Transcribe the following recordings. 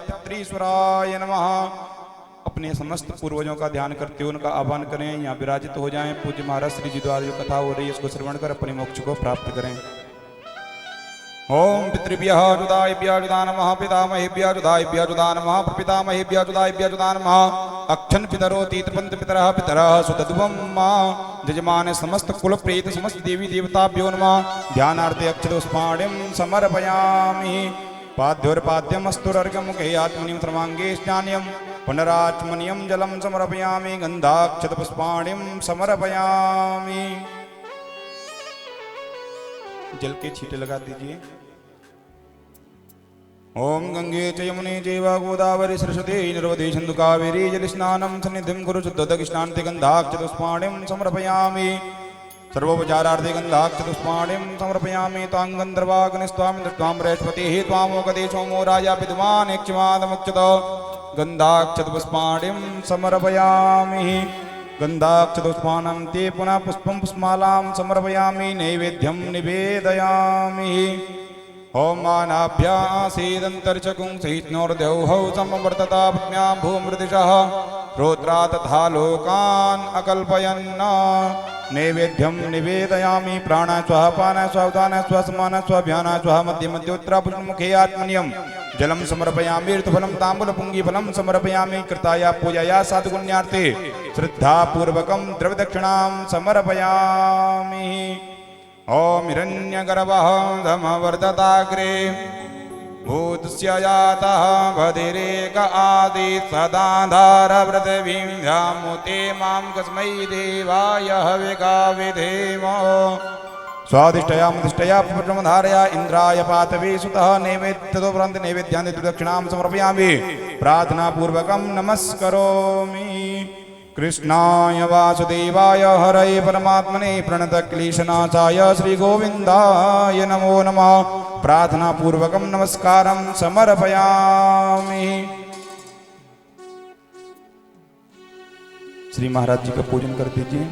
पितृश्वराय नमः। अपने समस्त पूर्वजों का ध्यान करते हुए उनका आह्वान करें, यहाँ विराजित हो जाएं। पूज्य महाराज श्री जी द्वारा जो कथा हो रही है इसको श्रवण कर अपने मोक्ष को प्राप्त करें। ओम पितृभ्यः जुदायभ्यः जुदा नमः, पितामहेभ्यः जुदायभ्यः जुदा नमः, प्रपितामहेभ्यः जुदायभ्यः जुदा नमः। अक्षन् पितरो तीर्थपन्त पितरः पितरः सुतध्वं जजमान समस्त कुल प्रेत समस्त देवी देवताभ्यो नमः। ध्यानार्थे अक्षतपुष्पाणिं समर्पयामि। पाद्योर्पाद्यमस्तुरर्घमुखे आत्मनिं सर्वाङ्गे स्नान्यं पुनरात्मनियं जलं समर्पयामि। गन्धाक्षतपुष्पाणिं समर्पयामि। जल के छींटे लगा दीजिए। ओम गंगे च यमुने चैव गोदावरी सरस्वती नर्मदे सिन्धु कावेरी जलस्नानं सन्निधिं कुरु शुद्धोदकस्नान्ते। गन्धाक्षतपुष्पाणिं समर्पयामि। सर्वोपचारार्थे गन्धाक्षतपुष्पाणिं समर्पयामि। त्वां गन्धर्वाग्निस्त्वां दृष्ट्वां बृहस्पतिः त्वामोकदे सोमो राजा विद्वान् यक्षमादमुच्यत। गन्धाक्षतपुष्पाणिं समर्पयामि। गन्धाक्षतपुष्पाणं ते पुनः पुष्पं पुष्पमालां समर्पयामि। नैवेद्यं निवेदयामि। ओम मानाभ्यासीदन्तर्चकुं सहिष्णोर्द्यौः समवर्तता पत्न्यां भूमृदिशः श्रोत्रा तथा लोकान् अकल्पयन्। नैवेद्यं निवेदयामि। प्राणाय स्वाहा पानाय स्वाहा उदानाय स्वाहा समानाय स्वाहा ध्यानाय स्वाहा मध्ये मध्ये उत्तरापुष्पमुखे आत्मनियं जलं समर्पयामि। ऋतुफलं ताम्बूलपुङ्गीफलं समर्पयामि। कृताया पूजाया साधुगुण्यार्थे श्रद्धापूर्वकं द्रव्यदक्षिणां समर्पयामि। ओम हिरण्यगर्भः धमवर्धताग्रे भूतस्य जातः बधिरेक आदित् सदाधार पृथिवीं ध्यामुते मां कस्मै देवाय हविका विधेम। स्वादिष्टया मुदिष्टया प्रमधारया इन्द्राय पातवे सुतः नैवेद्योपरान्त नैवेद्यान्ते दक्षिणां समर्पयामि। प्रार्थनापूर्वकं नमस्करोमि। कृष्णाय वासुदेवाय हरये परमात्मने प्रणतक्लेशनाशाय श्रीगोविन्दाय नमो नमः। प्रार्थनापूर्वकं नमस्कारं समर्पयामि। श्री महाराज जी का पूजन कर दीजिए।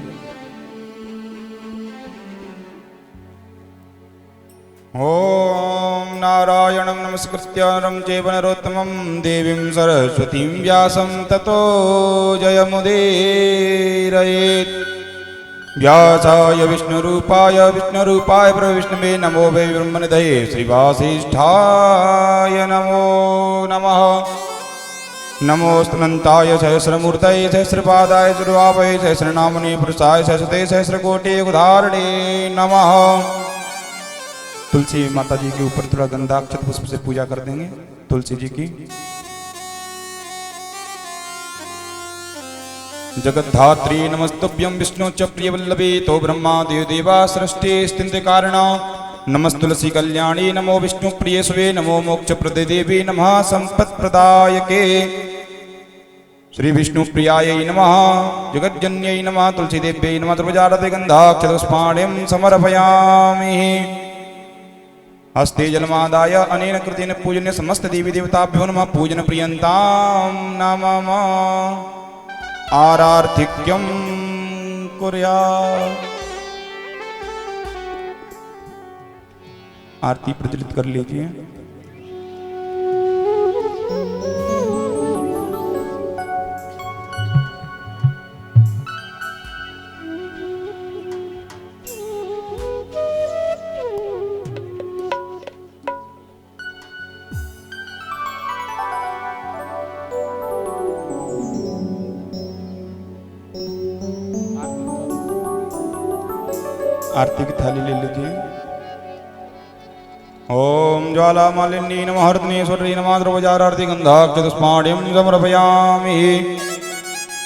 ओम नारायणं नमस्कृत्य नरं चैव नरोत्तमं देवीं सरस्वतीं व्यासं ततो जयमुदीरयेत्। व्यासाय विष्णुरूपाय प्रविष्णवे नमो वै ब्रह्मनिधये श्रीवासिष्ठाय नमो नमः। नमोऽस्तुनन्ताय सहस्रमूर्तये सहस्रपादाय सुरवापये सहस्रनामने पुरुषाय सहस्रते सहस्रकोटि उदाहरणे नमः। तुलसी माता जी के ऊपर थोड़ा गंधाक्षत पुष्प से पूजा कर देंगे तुलसी जी की। जगद्धात्री नमस्तुभ्यं विष्णु च प्रियवल्लभे तो ब्रह्मादयो देवा सृष्टि स्थिति कारण। नमस्तुलसी कल्याणी नमो विष्णु प्रिय सुवे नमो मोक्ष प्रदे देवी नमः संपत्प्रदायके। श्री विष्णु प्रियायै नमः जगज्जन्यै नमः तुलसी देव्यै नमः। सर्वजारते गन्धाक्षतपुष्पाणिं समर्पयामि। हस्ते जलमादाय अनेन कृतेन पूजन्य समस्त देवी देवताभ्यो नमः। पूजन प्रियन्तां नमः। आरार्थिक्यं कुर्यात्। आरती प्रज्वलित कर लीजिए। आरती की थाली ले लीजिए। ओम ज्वालामालिनी नमः हरत्नेश्वरी नमः। द्रव्यजारार्ति गन्धाक्षतपुष्पाणिं समर्पयामि।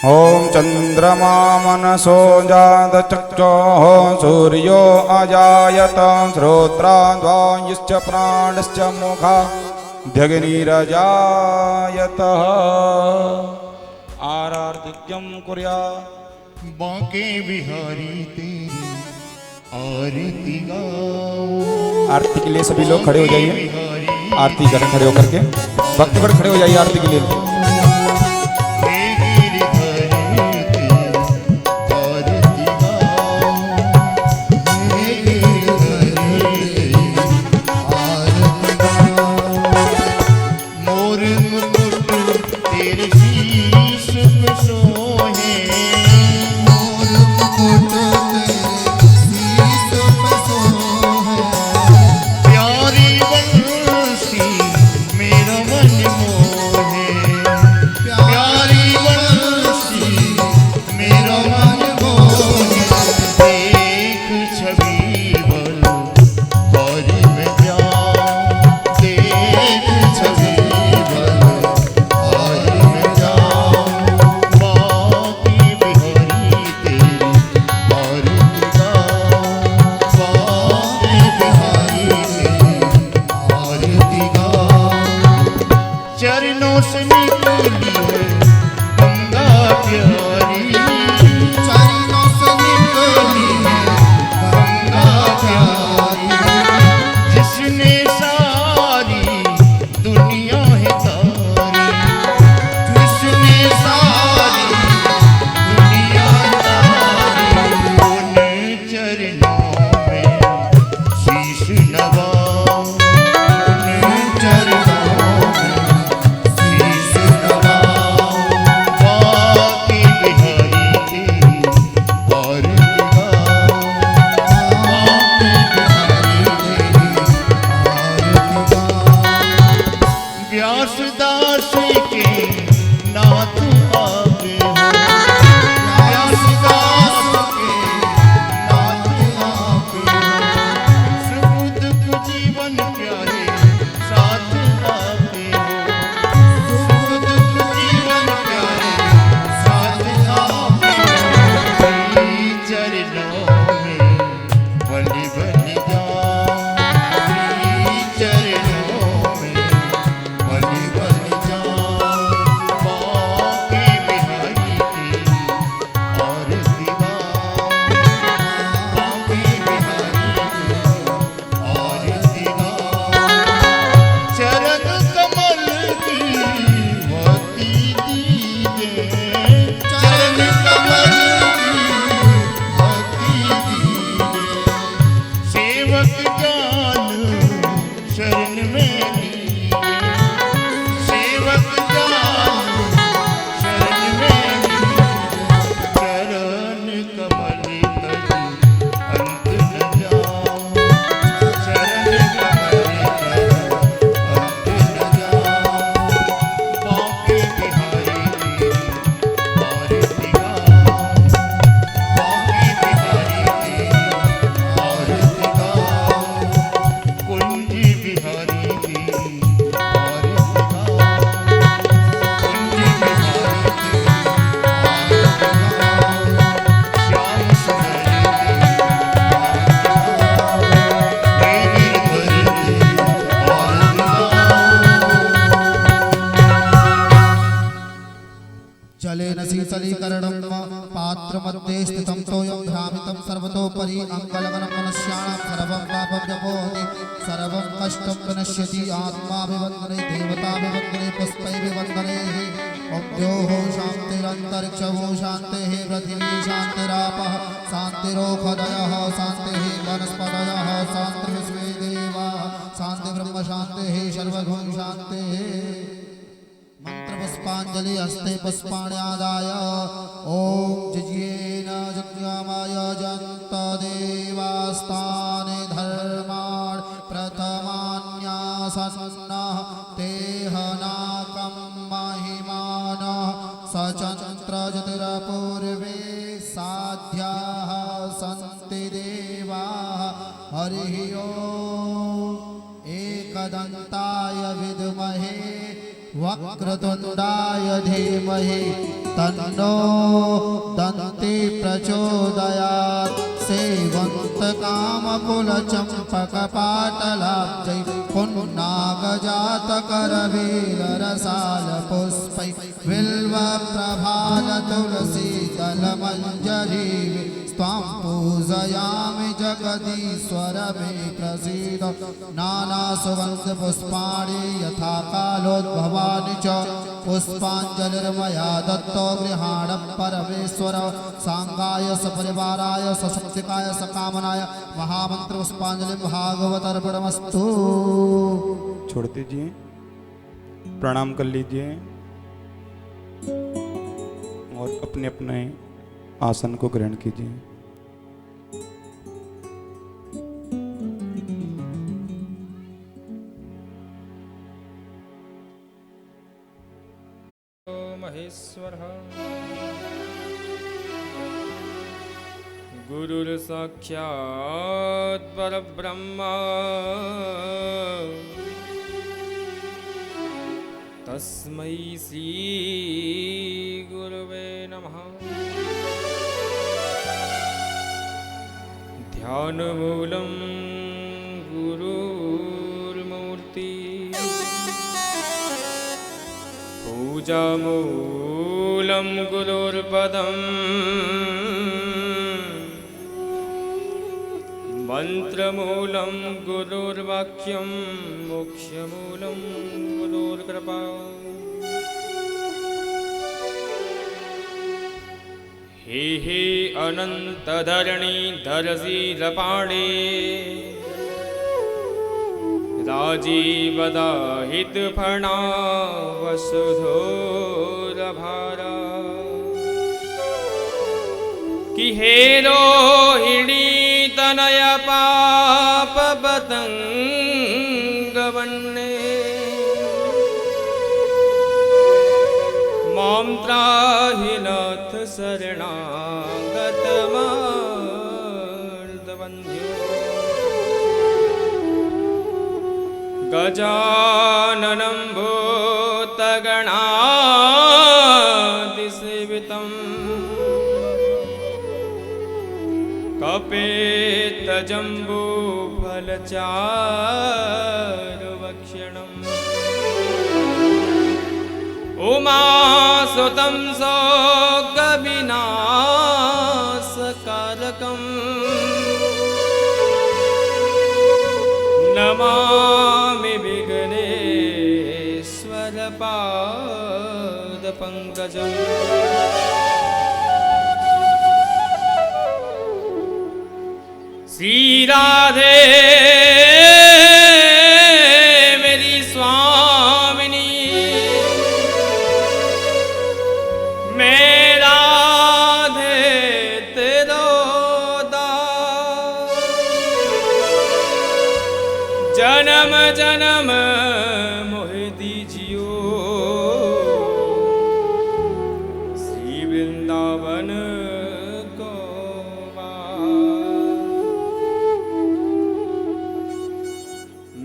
ओम चन्द्रमा मनसो जातचक्षुः सूर्यो अजायत श्रोत्राद्वायुश्च प्राणश्च मुखाद्यग्निरजायतः। आरार्तिक्यं कुर्यात्। बांके बिहारी तेरी आरती गाओ। आरती के लिए सभी लोग खड़े हो जाइए। आरती करें खड़े होकर के। भक्तगण खड़े हो जाइए आरती के लिए। मध्य स्थितं तोयं भ्रामितं सर्वतोपरि अङ्गलगनं मनुष्याणां सर्वं पापं व्यपोहति सर्वं कष्टं विनश्यति आत्माभिवन्दने देवताभिवन्दने पुष्पैर्विवन्दने ॐ द्योः शान्तिरन्तरिक्षो शान्तिः पृथिवी शान्तिरापः शान्तिरोषधयः शान्तिः वनस्पतयः शान्तिर्विश्वे देवाः शान्तिर्ब्रह्म शान्तिः सर्वभूम शान्तिः। मंत्रपुष्पांजलि हस्ते पुष्पाण्यादाय ओम जज्ञेन जज्ञामाय जन्त देवास्ताने धर्मान् प्रथमान्यासन्नः तेहनाकं महिमानः सचन्द्र ज्योतिरपूर्वे साध्याः सन्ति देवाः हरिः ओम् एकदन्ताय विद्महे वक्रतुण्डाय धीमहि तन्नो दन्ति प्रचोदयात् सेवन्तकामकुलचम्पकपाटलाब्जै पुन्नागजातकरवीररसालपुष्पै बिल्वप्रभालतुलसीदलमञ्जरीः त्वां पूजयामि जगदीश्वर मे प्रसीद। नानासुगन्धपुष्पाणि यथा कालोद्भवानि च पुष्पाञ्जलिर्मया दत्तो गृहाण परमेश्वर सांगाय सपरिवाराय सशक्तिकाय सकामनाय महामंत्र पुष्पांजलि भागवतर्पणमस्तु। छोड़ दीजिए, प्रणाम कर लीजिए और अपने अपने आसन को ग्रहण कीजिए। महेश्वर गुरुर्साक्षात् परब्रह्म तस्मै श्री गुरवे नमः। ध्यानमूलं गुरुर्मूर्ति पूजामूलं गुरुर्पदम् मंत्रमूलं गुरुर्वाक्यं मोक्षमूलं गुरुर्कृपा। हे हे अनन्तधरणीधरशिरपाणे राजीवदाहितफणा वसुधोरभारा कि हे रोहिणी तनय पापपतंगवन्ने मां त्राहि नाथ शरणागतमर्दवन्ध्यो। गजाननं भूतगणादिसेवितम् कपेतजम्बूफलचारुभक्षणम् उमासुतं शोकविनाशकारकम् नमामि विघ्नेश्वरपादपङ्कजम्। श्री राधे मेरी स्वामिनी मैं राधे तेरो दास। जन्म जन्म मोहि दीजियो श्री वृंदावन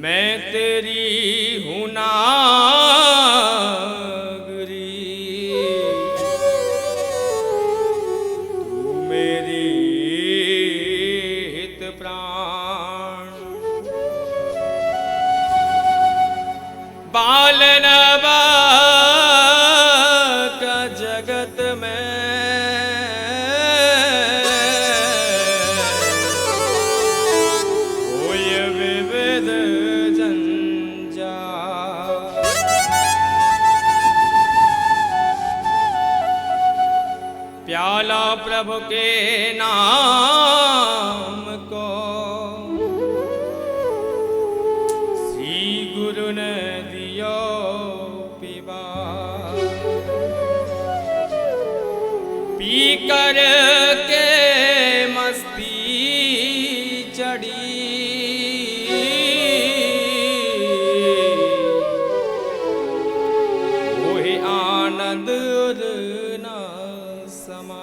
मैं तेरी हूँ नागरी तू मेरी हित प्राण। बालनवा का जगत में प्रभु के नाम को श्री गुरु ने दियो पीवा पी कर के मस्ती चढ़ी वही आनंद न समा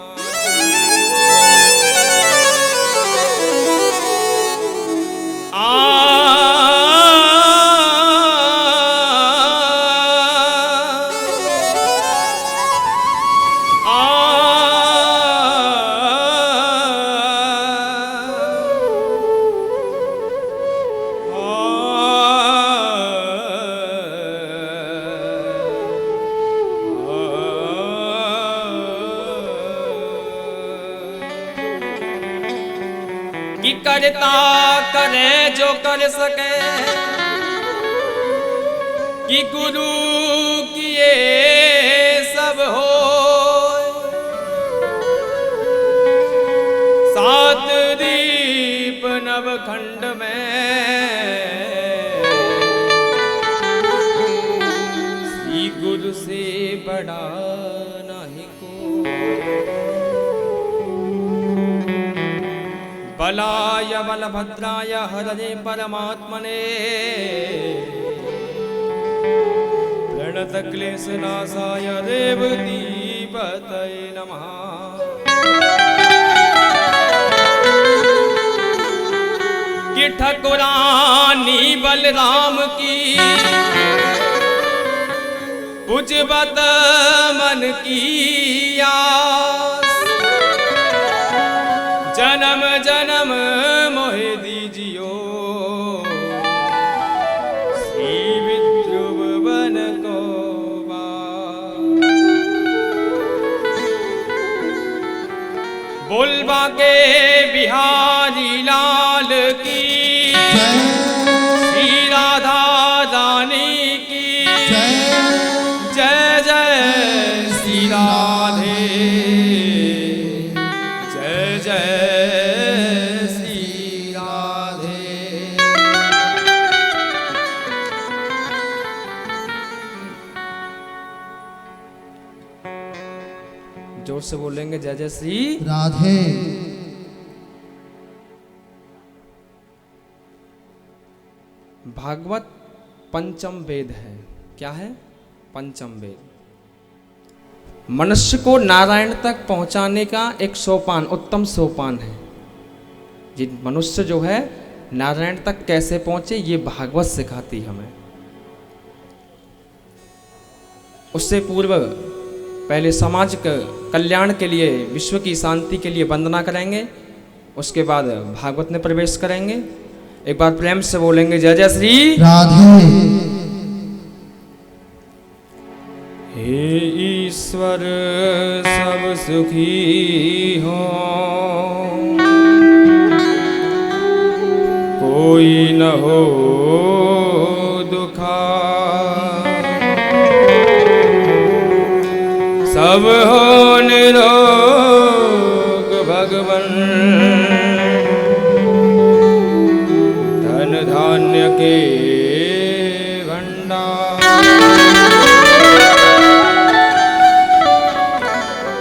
कि करता करे जो कर सके कि गुरु किए सब हो सात दीप नवखंड में श्री गुरु से बड़ा नहीं को बलाय बलभद्राय हरये परमात्मने प्रणतक्लेशनाशाय रेवतीपतये नमः। कि ठकुरानी बलराम की पूजबत मन की आस जन्म जन्म मोहि दीजियो श्री विद्रुवन को बोलबा के बिहारी लाल की श्री राधा रानी की जय जय श्री राधे जय जय श्री राधे। जोर से बोलेंगे जय जय श्री राधे। भागवत पंचम वेद है। क्या है? पंचम वेद। मनुष्य को नारायण तक पहुंचाने का एक सोपान, उत्तम सोपान है। ये मनुष्य जो है नारायण तक कैसे पहुंचे, ये भागवत सिखाती हमें। उससे पूर्व पहले समाज के कल्याण के लिए, विश्व की शांति के लिए वंदना करेंगे, उसके बाद भागवत में प्रवेश करेंगे। एक बार प्रेम से बोलेंगे जय जय श्री राधे। हे ईश्वर सब सुखी हो, कोई न हो दुखा, सब हो निरोग भगवन, धन धान्य के भंडार,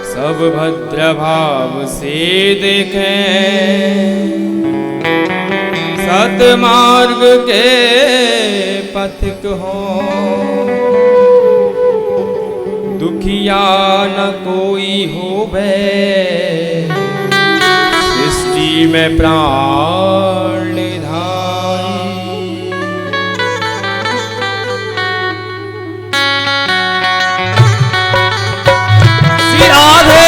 सब भद्र भाव से देखें, सतमार्ग के पथिक हो, दुखिया न कोई होवे, सृष्टि में प्राण निधाई। श्री राधे।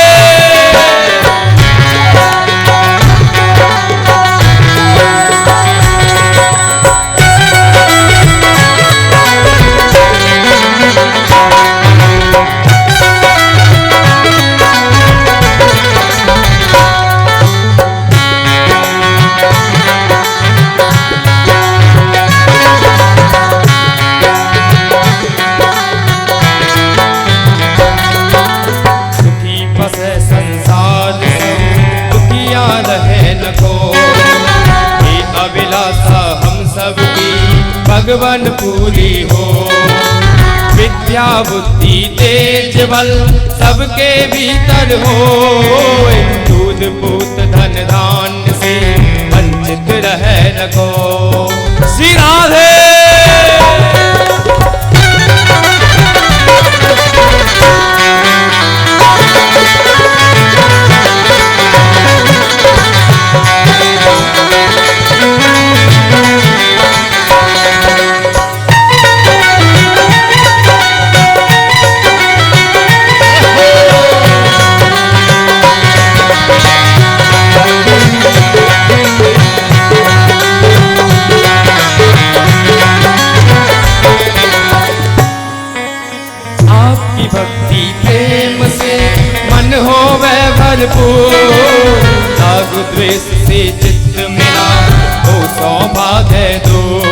भगवन पूरी हो। विद्या बुद्धि तेज बल सबके भीतर हो। दूध पूत धन धान्य से वंचित रहे न को। श्री राधे। भक्ति प्रेम से मन हो वह भरपूर। राग द्वेष से चित्त मिला हो सौभाग्य दूर।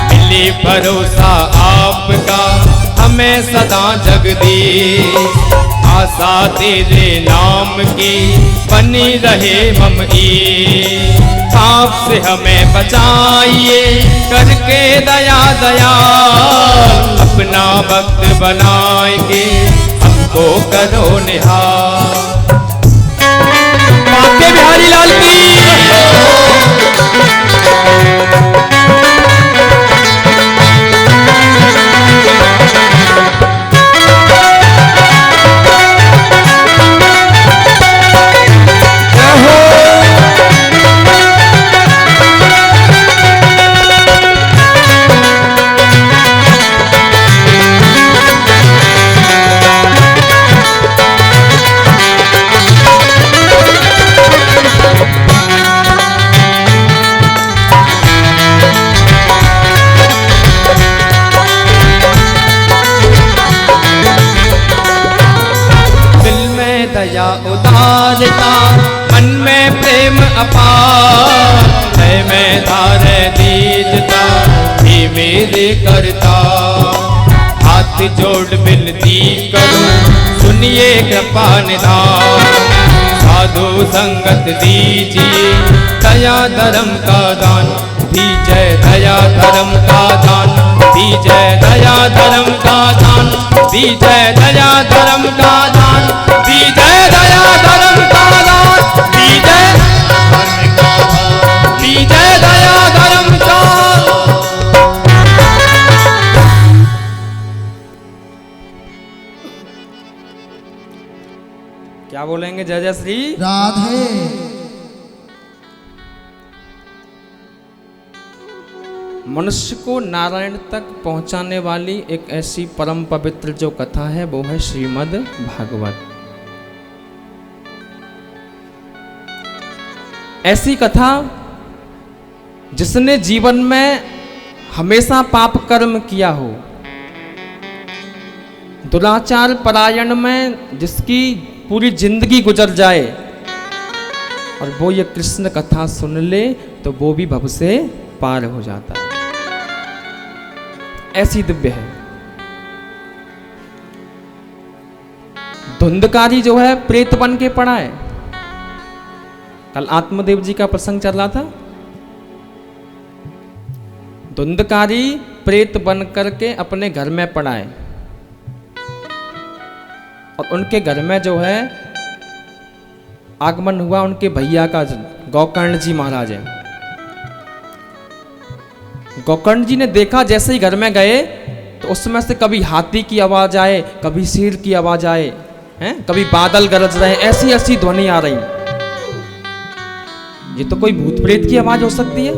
मिले भरोसा आपका हमें सदा जगदीश। आशा तेरे नाम की बनी रहे मम ईश। पाप से हमें बचाइए करके दया दया। अपना भक्त बनाएंगे हमको करो निहार। बाके बिहारी लाल की। दया उदारता मन में प्रेम अपार। है मैं धारे दीजता हे मेरे करता। हाथ जोड़ विनती करूं सुनिए कृपा निधान। साधु संगत दीजिए दया धर्म का दान। दीजय दया धर्म का दान। दीजय दया धर्म का दान। दीजय दया धर्म का दान। दीजय दया धर्म का दान। दीजय दीजय दया धर्म का। क्या बोलेंगे जय जय श्री राधे। मनुष्य को नारायण तक पहुंचाने वाली एक ऐसी परम पवित्र जो कथा है वो है श्रीमद् भागवत। ऐसी कथा जिसने जीवन में हमेशा पाप कर्म किया हो, दुराचार परायण में जिसकी पूरी जिंदगी गुजर जाए और वो ये कृष्ण कथा सुन ले तो वो भी भव से पार हो जाता है। ऐसी दिव्य है। धुंधकारी जो है प्रेत बन के पड़ा है। कल आत्मदेव जी का प्रसंग चल रहा था। धुंधकारी प्रेत बन करके अपने घर में पड़ा है और उनके घर में जो है आगमन हुआ उनके भैया का, गोकर्ण जी महाराज है। गोकर्ण जी ने देखा जैसे ही घर में गए तो उसमें से कभी हाथी की आवाज आए, कभी शेर की आवाज आए, हैं, कभी बादल गरज रहे, ऐसी ऐसी ध्वनि आ रही। ये तो कोई भूत प्रेत की आवाज हो सकती है।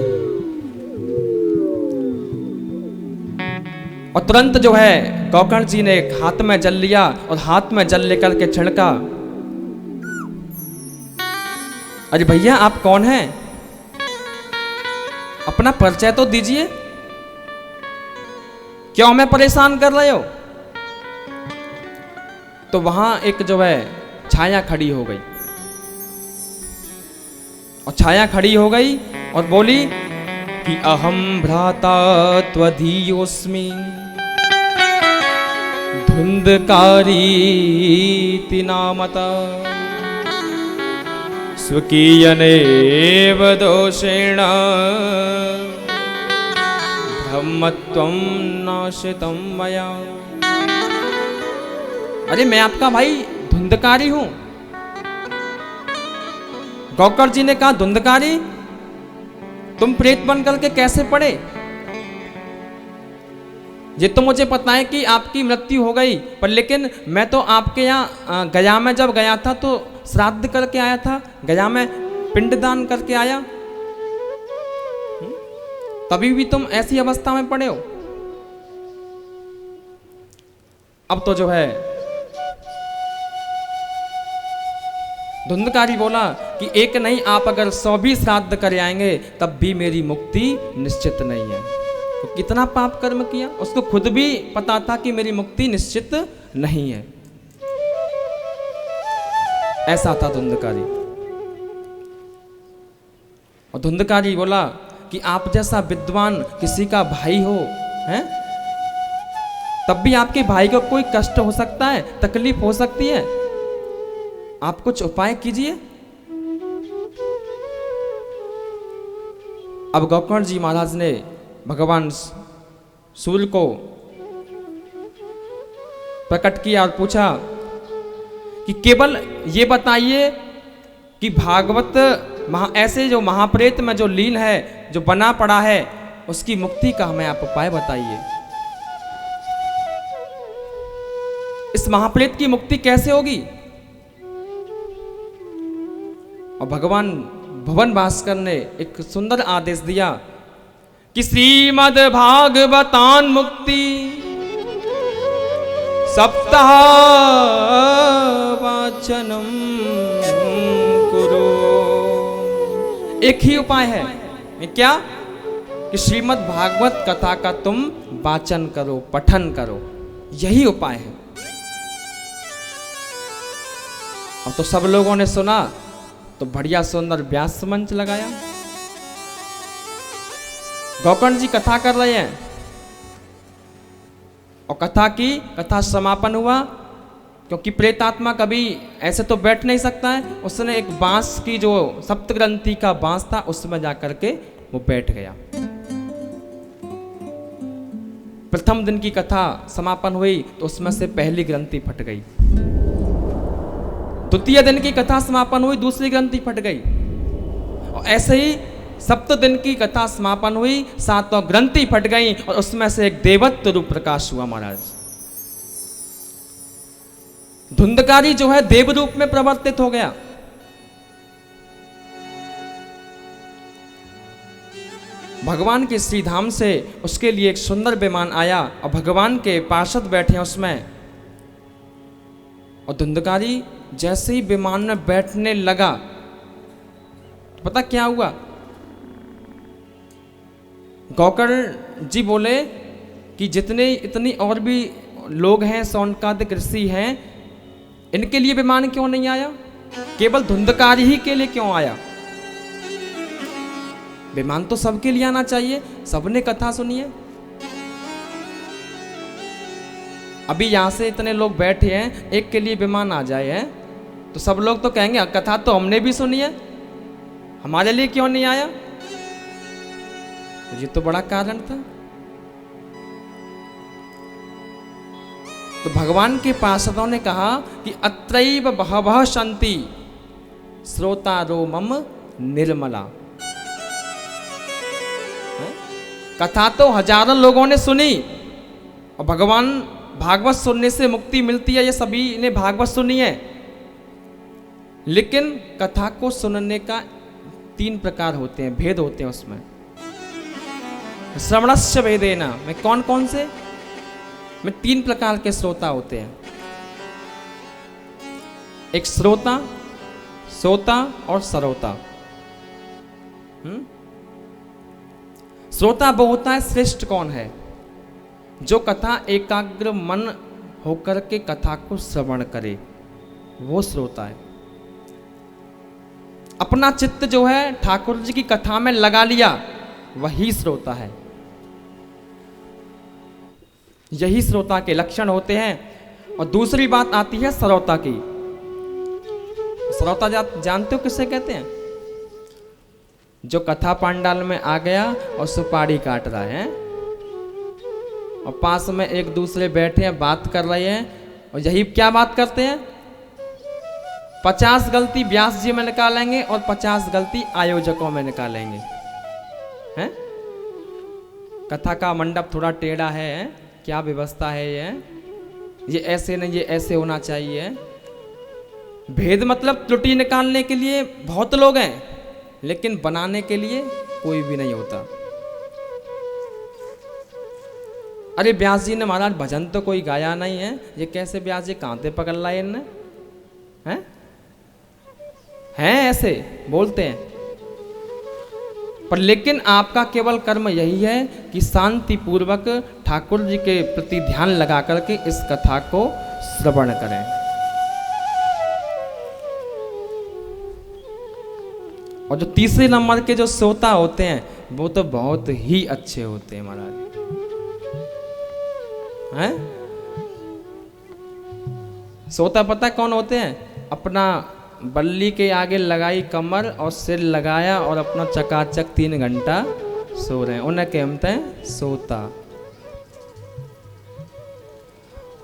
और तुरंत जो है गोकर्ण जी ने हाथ में जल लिया और हाथ में जल लेकर के छिड़का। अरे भैया आप कौन हैं? अपना परिचय तो दीजिए, क्यों हमें परेशान कर रहे हो? तो वहां एक जो है छाया खड़ी हो गई और छाया खड़ी हो गई और बोली कि अहम भ्राता त्वधीयोस्मि धुंधकारी नामता स्वकीयनेव दोषेण ब्रह्मत्वं नाशितं मया। अरे मैं आपका भाई धुंधकारी हूं। गौकर जी ने कहा, धुंधकारी तुम प्रेत बन करके कैसे पड़े? ये तो मुझे पता है कि आपकी मृत्यु हो गई, पर लेकिन मैं तो आपके यहाँ गया में जब गया था तो श्राद्ध करके आया था, गया में पिंडदान करके आया, तभी भी तुम ऐसी अवस्था में पड़े हो। अब तो जो है धुंधकारी बोला कि एक नहीं, आप अगर 100 भी श्राद्ध कर आएंगे तब भी मेरी मुक्ति निश्चित नहीं है। तो कितना पाप कर्म किया, उसको खुद भी पता था कि मेरी मुक्ति निश्चित नहीं है। ऐसा था धुंधकारी। और धुंधकारी बोला कि आप जैसा विद्वान किसी का भाई हो, हैं? तब भी आपके भाई को कोई कष्ट हो सकता है, तकलीफ हो सकती है, आप कुछ उपाय कीजिए। अब गौकर्ण जी महाराज ने भगवान सूर्य को प्रकट किया और पूछा कि केवल ये बताइए कि भागवत ऐसे जो महाप्रेत में जो लीन है, जो बना पड़ा है, उसकी मुक्ति का हमें आप उपाय बताइए। इस महाप्रेत की मुक्ति कैसे होगी? और भगवान भुवन भास्कर ने एक सुंदर आदेश दिया कि श्रीमद् भागवतान मुक्ति सप्ताह वाचनम कुरु। एक ही उपाय है, क्या? कि श्रीमद् भागवत कथा का तुम वाचन करो, पठन करो, यही उपाय है। अब तो सब लोगों ने सुना तो बढ़िया सुंदर व्यास मंच लगाया। गौकर्ण जी कथा कर रहे हैं और कथा समापन हुआ, क्योंकि प्रेतात्मा कभी ऐसे तो बैठ नहीं सकता है। उसने एक बांस की जो सप्तग्रंथि का बांस था उसमें जाकर के वो बैठ गया। प्रथम दिन की कथा समापन हुई तो उसमें से पहली ग्रंथि फट गई। द्वितीय दिन की कथा समापन हुई, दूसरी ग्रंथि फट गई। और ऐसे ही सप्त दिन की कथा समापन हुई, 7 ग्रंथि फट गई और उसमें से एक देवत्व रूप प्रकाश हुआ। महाराज धुंधकारी जो है देव रूप में प्रवर्तित हो गया। भगवान के श्री धाम से उसके लिए एक सुंदर विमान आया और भगवान के पार्षद बैठे हैं उसमें। और धुंधकारी जैसे ही विमान में बैठने लगा तो पता क्या हुआ? गौकर्ण जी बोले कि इतनी और भी लोग हैं, शौनकादिक ऋषि हैं, इनके लिए विमान क्यों नहीं आया? केवल धुंधकारी ही के लिए क्यों आया? विमान तो सबके लिए आना चाहिए, सबने कथा सुनी है। अभी यहां से इतने लोग बैठे हैं, एक के लिए विमान आ जाए है तो सब लोग तो कहेंगे कथा तो हमने भी सुनी है, हमारे लिए क्यों नहीं आया? ये तो बड़ा कारण था। तो भगवान के पार्षदों ने कहा कि अत्रैव बहवः सन्ति श्रोतारो मम निर्मला। कथा तो हजारों लोगों ने सुनी और भगवान भागवत सुनने से मुक्ति मिलती है, ये सभी ने भागवत सुनी है। लेकिन कथा को सुनने का 3 प्रकार होते हैं, भेद होते हैं उसमें। श्रवणस्य भेदेन में कौन से में 3 प्रकार के श्रोता होते हैं। एक श्रोता, श्रोता और सरोता। श्रोता वो होता है श्रेष्ठ कौन है? जो कथा एकाग्र मन होकर के कथा को श्रवण करे, वो श्रोता है। अपना चित्त जो है ठाकुर जी की कथा में लगा लिया, वही श्रोता है। यही श्रोता के लक्षण होते हैं। और दूसरी बात आती है सरोता की। सरोता जानते हो किसे कहते हैं? जो कथा पांडाल में आ गया और सुपारी काट रहा है, और पास में एक दूसरे बैठे हैं, बात कर रहे हैं, और यही क्या बात करते हैं, 50 गलती व्यास जी में निकालेंगे और 50 गलती आयोजकों में निकालेंगे। हैं? कथा का मंडप थोड़ा टेढ़ा है, क्या व्यवस्था है ये ऐसे नहीं, ये ऐसे होना चाहिए। भेद मतलब त्रुटि निकालने के लिए बहुत लोग हैं, लेकिन बनाने के लिए कोई भी नहीं होता। अरे व्यास जी ने महाराज भजन तो कोई गाया नहीं है, ये कैसे व्यास जी कांते पकड़ लाए इनने, हैं ऐसे बोलते हैं। पर लेकिन आपका केवल कर्म यही है कि शांति पूर्वक ठाकुर जी के प्रति ध्यान लगा करके इस कथा को श्रवण करें। और जो तीसरे नंबर के जो श्रोता होते हैं वो तो बहुत ही अच्छे होते हैं महाराज, हैं? श्रोता पता कौन होते हैं? अपना बल्ली के आगे लगाई कमर और सिर लगाया और अपना चकाचक 3 घंटा सो रहे हैं, उन्हें कहते हैं सोता।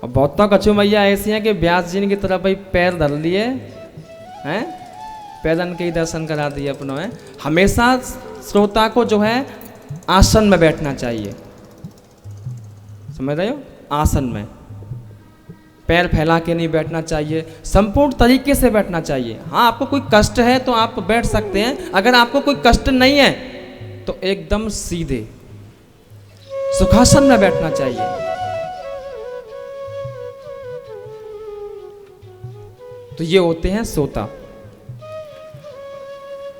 और बहुतों कछु मैया ऐसी हैं कि व्यास जी की तरफ भाई पैर धर लिए हैं, पैदन के ही दर्शन करा दिए अपनों है। हमेशा श्रोता को जो है आसन में बैठना चाहिए, समझ रहे हो? आसन में पैर फैला के नहीं बैठना चाहिए, संपूर्ण तरीके से बैठना चाहिए। हाँ, आपको कोई कष्ट है तो आप बैठ सकते हैं, अगर आपको कोई कष्ट नहीं है तो एकदम सीधे सुखासन में बैठना चाहिए। तो ये होते हैं श्रोता।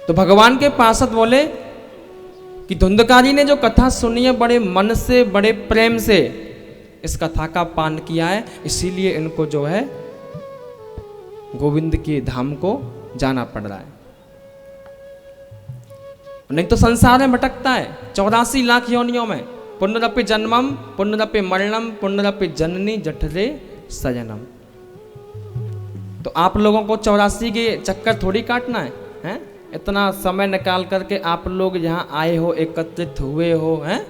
तो भगवान के पार्षद बोले कि धुंधकारी ने जो कथा सुनी है बड़े मन से, बड़े प्रेम से इस कथा का पान किया है, इसीलिए इनको जो है गोविंद के धाम को जाना पड़ रहा है, नहीं तो संसार में भटकता है 84 लाख योनियों में। पुनरपि जन्मम पुनरपि मरणम पुनरपि जननी जठरे सजनम। तो आप लोगों को 84 के चक्कर थोड़ी काटना है, हैं? इतना समय निकाल करके आप लोग यहाँ आए हो, एकत्रित हुए हो, हैं?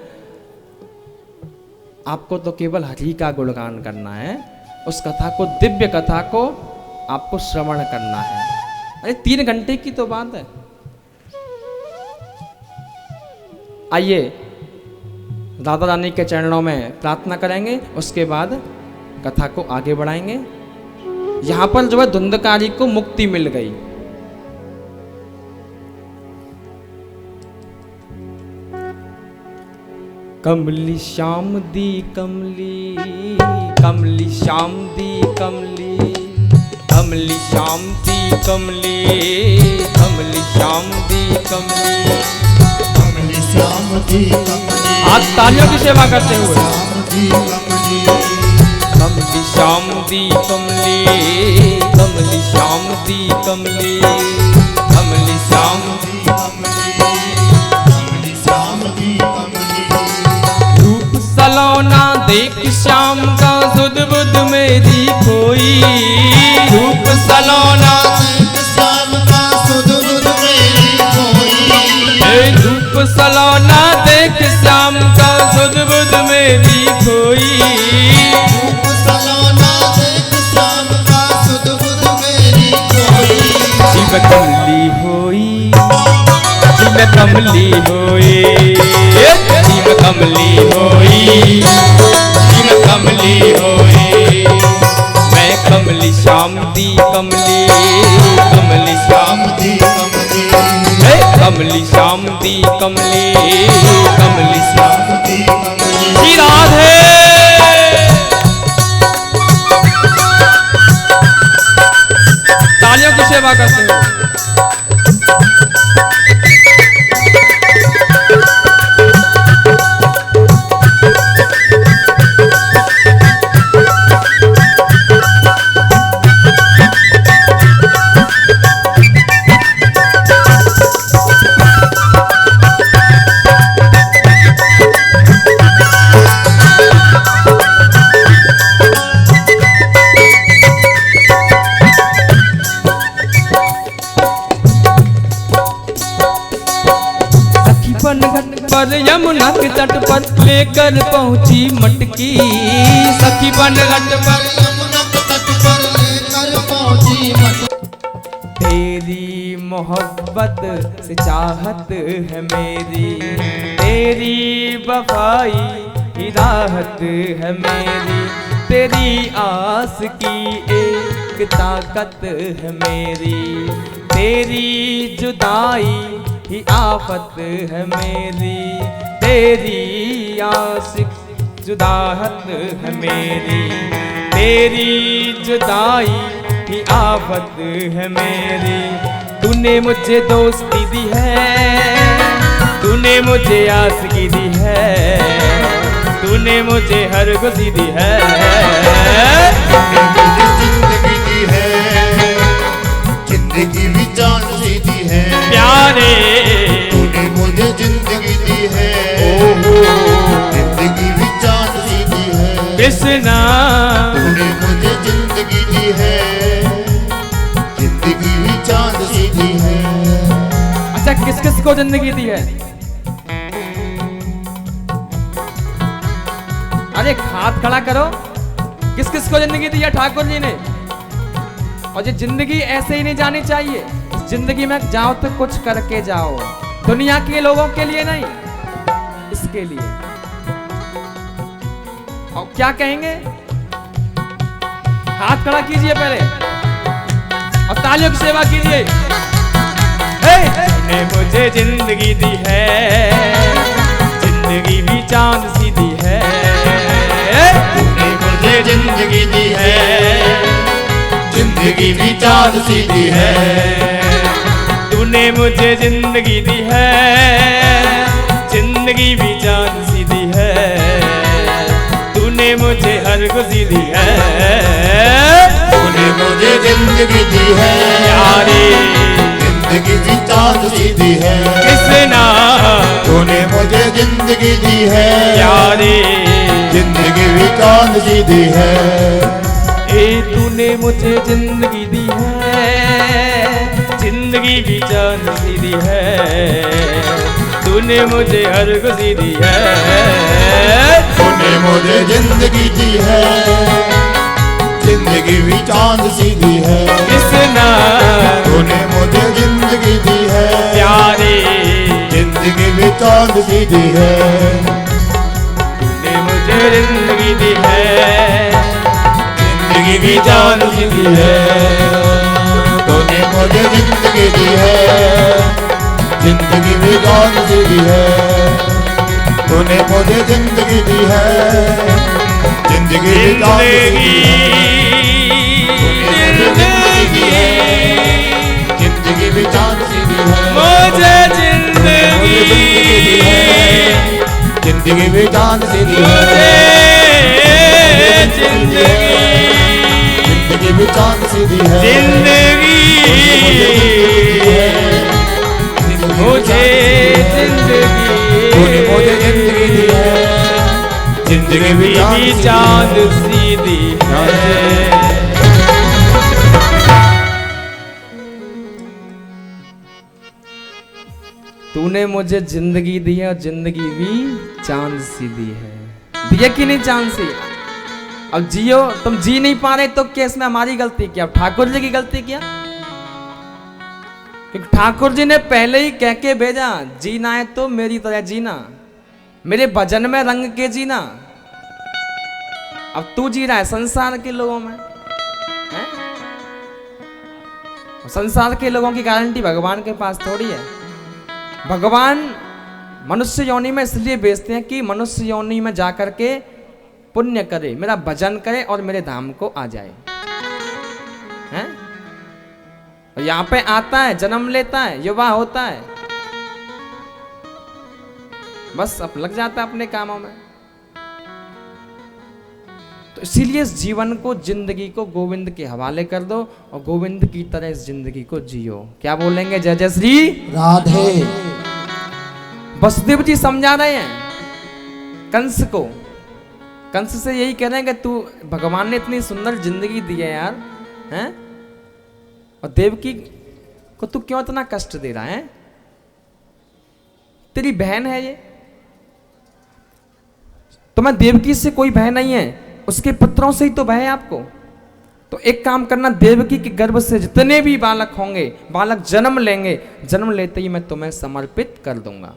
आपको तो केवल हरि का गुणगान करना है, उस कथा को, दिव्य कथा को आपको श्रवण करना है। अरे 3 घंटे की तो बात है। आइए राधा रानी के चरणों में प्रार्थना करेंगे, उसके बाद कथा को आगे बढ़ाएंगे। यहां पर जो है धुंधकारी को मुक्ति मिल गई। कमली श्याम दी कमली, कमली श्याम दी कमली, कमली श्याम दी कमली, कमली श्याम दी कमली, कमली श्याम दी कमली। आज तालियों की सेवा करते हुए कमली श्याम दी कमली, कमली श्याम दी कमली, कमली श्याम दी कमली, कमली श्याम दी कमली। सलोना देख श्याम का सुध बुध मेरी खोई, रूप सलोना देख श्याम का सुध बुध मेरी खोई, रूप सलोना देख श्याम का सुध बुध मेरी खोई, रूप सलोना देख श्याम का सुध बुध मेरी खोई। शिव कमली होई, शिव कमली होई, शिव कमली होई, शिव कमली होई। मैं कमली श्याम दी कमली, कमली श्याम दी कमली, मैं कमली श्याम दी कमली, कमली श्याम दी कमली। श्री राधे। तालियों की सेवा करते हो। बन घाट पर यमुना के तट पर लेकर पहुंची मटकी। सखी बन घाट पर यमुना के तट पर लेकर पहुंची मटकी। तेरी मोहब्बत से चाहत है मेरी, तेरी वफाई ही राहत है मेरी, तेरी आस की एक ताकत है मेरी, तेरी जुदाई ही आफत है मेरी, तेरी आस जुदाहत है मेरी, तेरी जुदाई ही आफत है मेरी। तूने मुझे दोस्ती दी है, तूने मुझे आशिकी दी है, तूने मुझे हर खुशी दी है। तूने मुझे जिंदगी दी है, जिंदगी भी जान सी दी है प्यारे। तूने मुझे जिंदगी दी है, जिंदगी भी जान सी दी है कृष्णा। तूने मुझे जिंदगी दी है, जिंदगी भी जान सी दी है। अच्छा किस किस को जिंदगी दी है? अरे हाथ खड़ा करो, किस किस को जिंदगी दी है ठाकुर जी ने? और ये जिंदगी ऐसे ही नहीं जानी चाहिए, जिंदगी में जाओ तो कुछ करके जाओ, दुनिया के लोगों के लिए नहीं, इसके लिए। और क्या कहेंगे? हाथ खड़ा कीजिए पहले और तालियों की सेवा कीजिए। तूने मुझे जिंदगी दी है, जिंदगी भी चांद सी दी है। तूने मुझे जिंदगी दी है, जिंदगी भी चांद सी दी है। तूने मुझे जिंदगी दी है, जिंदगी भी चांद सी दी है, तूने मुझे हर खुशी दी है। तूने मुझे जिंदगी दी है यारी जिंदगी भी चांद सी दी है कृष्णा। तूने मुझे जिंदगी दी है यारी जिंदगी भी चांद सी दी है। ए तूने मुझे जिंदगी दी है, जिंदगी भी चांद सी दी है, तूने मुझे हर खुशी दी है। तूने मुझे जिंदगी दी है, जिंदगी भी चांद सी दी है कृष्णा। तूने मुझे जिंदगी दी है प्यारे जिंदगी भी चांद सी दी है। तूने मुझे जिंदगी दी है, जिंदगी भी चांद सी दी है। तूने मुझे जिंदगी दी है, जिंदगी भी चांद सी दी है। तूने मुझे जिंदगी दी है, जिंदगी भी चांद सी दी है। जिंदगी भी चांद सी दी है। मुझे जिंदगी जिंदगी भी चांद सी दी है। जिंदगी भी चांद सी दी है। जिंदगी मुझे जिंदगी तूने मुझे जिंदगी दी है, जिंदगी भी चांद सी दी है। तूने मुझे जिंदगी दी है और जिंदगी भी चांद सी दी है। दिया कि नहीं चांद सी? अब जियो, तुम जी नहीं पा रहे तो क्या इसमें हमारी गलती क्या? ठाकुर जी की गलती क्या? क्योंकि ठाकुर जी ने पहले ही कह के भेजा, जीना है तो मेरी तरह जीना, मेरे भजन में रंग के जीना। अब तू जी रहा है संसार के लोगों में, है? संसार के लोगों की गारंटी भगवान के पास थोड़ी है। भगवान मनुष्य योनि में इसलिए भेजते हैं कि मनुष्य योनि में जाकर के पुण्य करे, मेरा भजन करे और मेरे धाम को आ जाए, हैं? और यहाँ पे आता है, जन्म लेता है, युवा होता है, बस अब लग जाता है अपने कामों में। तो इसीलिए इस जीवन को, जिंदगी को गोविंद के हवाले कर दो और गोविंद की तरह इस जिंदगी को जियो। क्या बोलेंगे? जय जय श्री राधे। वसुदेव जी समझा रहे हैं कंस को, कंस से यही कह रहे हैं कि तू, भगवान ने इतनी सुंदर जिंदगी दी है यार, हैं? और देवकी को तू क्यों इतना कष्ट दे रहा है? तेरी बहन है ये, तुम्हें देवकी से कोई भय नहीं है, उसके पुत्रों से ही तो भय है आपको। तो एक काम करना, देवकी के गर्भ से जितने भी बालक होंगे, बालक जन्म लेंगे, जन्म लेते ही मैं तुम्हें समर्पित कर दूंगा।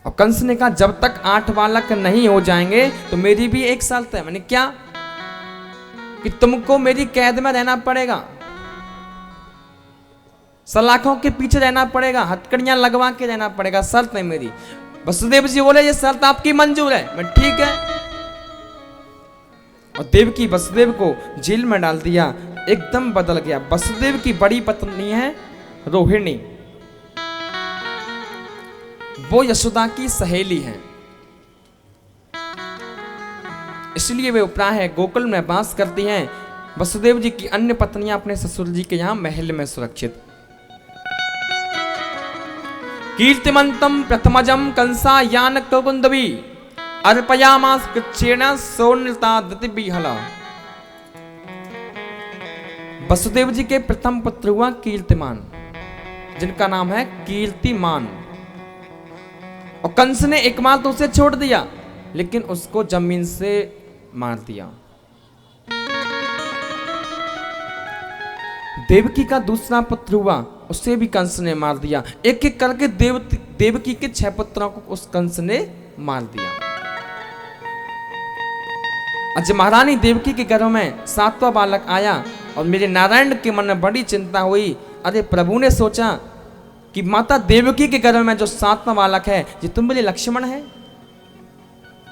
और कंस ने कहा जब तक 8 बालक नहीं हो जाएंगे तो मेरी भी 1 साल तय। मैंने क्या कि तुमको मेरी कैद में रहना पड़ेगा, सलाखों के पीछे रहना पड़ेगा, हथकड़ियां लगवा के रहना पड़ेगा, शर्त है मेरी। वसुदेव जी बोले ये शर्त आपकी मंजूर है? मैं ठीक है। और देवकी वसुदेव को जेल में डाल दिया, एकदम बदल गया। वसुदेव की बड़ी पत्नी है रोहिणी, वो यशोदा की सहेली है, इसलिए वे उपराह है गोकुल में वास करती हैं। वसुदेव जी की अन्य पत्नियां अपने ससुर जी के यहां महल में सुरक्षित। कीर्तिमंतम प्रथमजम कंसा यान कुंदवी अर्पयामास कृच्छेन सोनलता दतिबिहला। वसुदेव जी के प्रथम पुत्र हुआ कीर्तिमान, जिनका नाम है कीर्तिमान। और कंस ने एक मार तो उसे छोड़ दिया, लेकिन उसको जमीन से मार दिया। देवकी का दूसरा पुत्र हुआ, उसे भी कंस ने मार दिया। एक एक करके देवकी के 6 पुत्रों को उस कंस ने मार दिया। आज महारानी देवकी के गर्भ में 7वां बालक आया और मेरे नारायण के मन में बड़ी चिंता हुई। अरे प्रभु ने सोचा कि माता देवकी के गर्भ में जो 7वां बालक है, ये तो मेरे लक्ष्मण है,